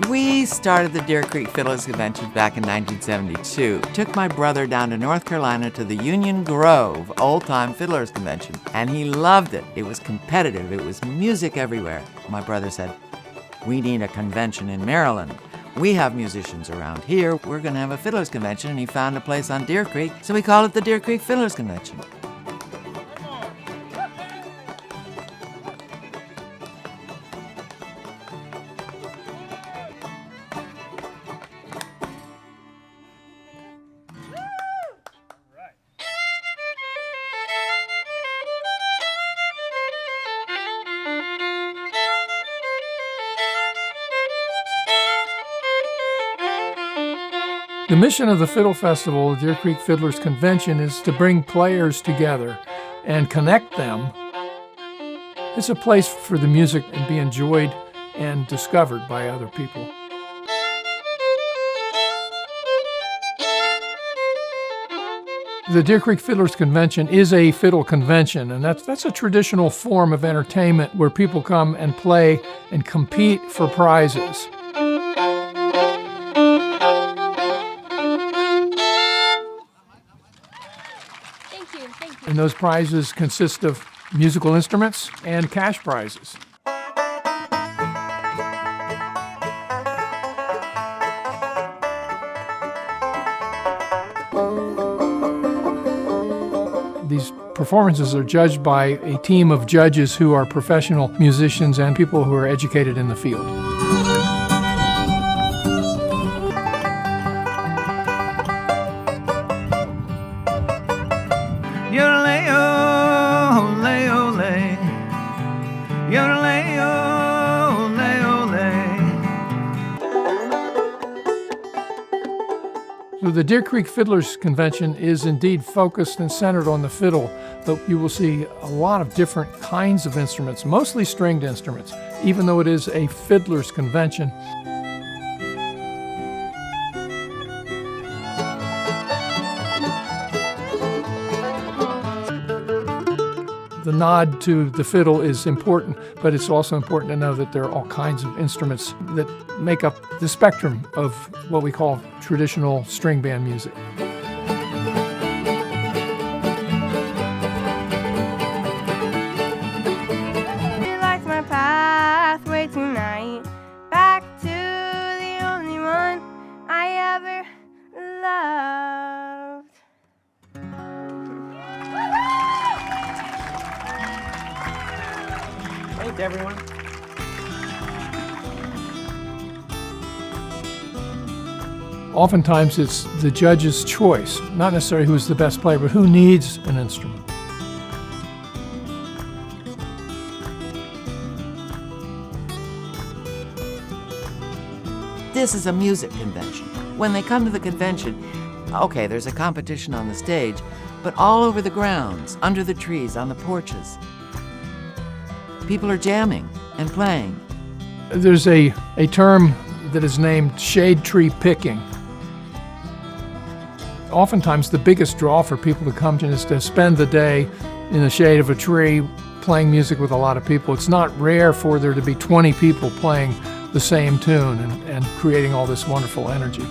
We started the Deer Creek Fiddlers Convention back in 1972. Took my brother down to North Carolina to the Union Grove Old-Time Fiddlers Convention, and he loved it. It was competitive. It was music everywhere. My brother said, "We need a convention in Maryland. We have musicians around here. We're going to have a Fiddlers Convention," and he found a place on Deer Creek, so we called it the Deer Creek Fiddlers Convention. The mission of the Fiddle Festival, the Deer Creek Fiddlers Convention, is to bring players together and connect them. It's a place for the music to be enjoyed and discovered by other people. The Deer Creek Fiddlers Convention is a fiddle convention, and that's a traditional form of entertainment where people come and play and compete for prizes. And those prizes consist of musical instruments and cash prizes. These performances are judged by a team of judges who are professional musicians and people who are educated in the field. So the Deer Creek Fiddlers Convention is indeed focused and centered on the fiddle, but you will see a lot of different kinds of instruments, mostly stringed instruments, even though it is a fiddlers convention. The nod to the fiddle is important, but it's also important to know that there are all kinds of instruments that make up the spectrum of what we call traditional string band music. Lights my pathway tonight, back to the only one I ever loved. Thanks, everyone. Oftentimes it's the judge's choice, not necessarily who's the best player, but who needs an instrument. This is a music convention. When they come to the convention, okay, there's a competition on the stage, but all over the grounds, under the trees, on the porches, people are jamming and playing. There's a term that is named shade tree picking. Oftentimes the biggest draw for people to come to is to spend the day in the shade of a tree playing music with a lot of people. It's not rare for there to be 20 people playing the same tune and creating all this wonderful energy.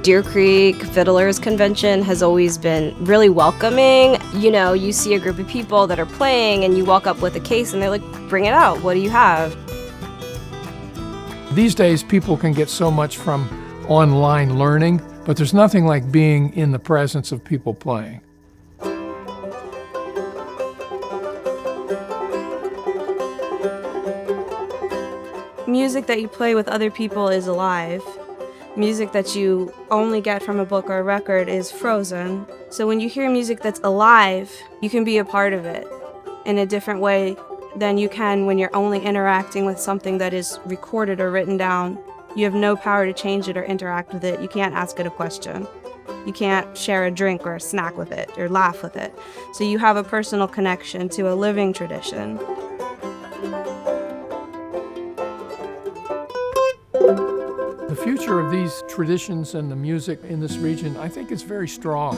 Deer Creek Fiddlers Convention has always been really welcoming. You know, you see a group of people that are playing and you walk up with a case and they're like, "Bring it out, what do you have?" These days people can get so much from online learning, but there's nothing like being in the presence of people playing. Music that you play with other people is alive. Music that you only get from a book or a record is frozen. So when you hear music that's alive, you can be a part of it in a different way than you can when you're only interacting with something that is recorded or written down. You have no power to change it or interact with it. You can't ask it a question. You can't share a drink or a snack with it or laugh with it. So you have a personal connection to a living tradition. The future future of these traditions and the music in this region, I think it's very strong.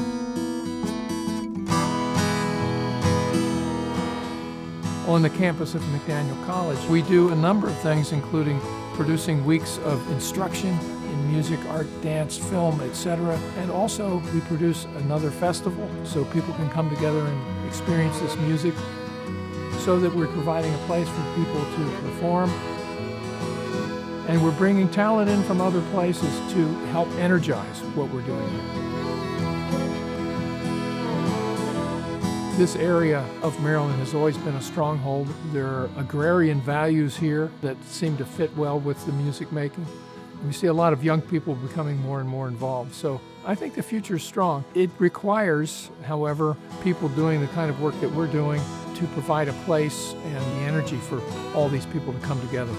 On the campus of McDaniel College, we do a number of things, including producing weeks of instruction in music, art, dance, film, etc. And also we produce another festival so people can come together and experience this music, so that we're providing a place for people to perform. And we're bringing talent in from other places to help energize what we're doing here. This area of Maryland has always been a stronghold. There are agrarian values here that seem to fit well with the music making. We see a lot of young people becoming more and more involved. So I think the future is strong. It requires, however, people doing the kind of work that we're doing to provide a place and the energy for all these people to come together.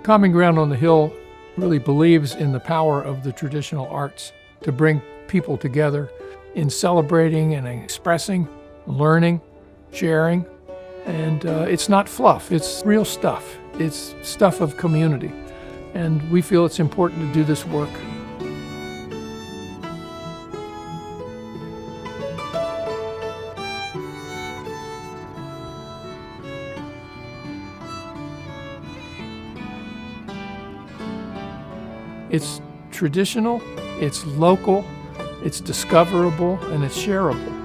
Common Ground on the Hill really believes in the power of the traditional arts to bring people together in celebrating and expressing, learning, sharing. And it's not fluff, it's real stuff. It's stuff of community. And we feel it's important to do this work. It's traditional, it's local, it's discoverable, and it's shareable.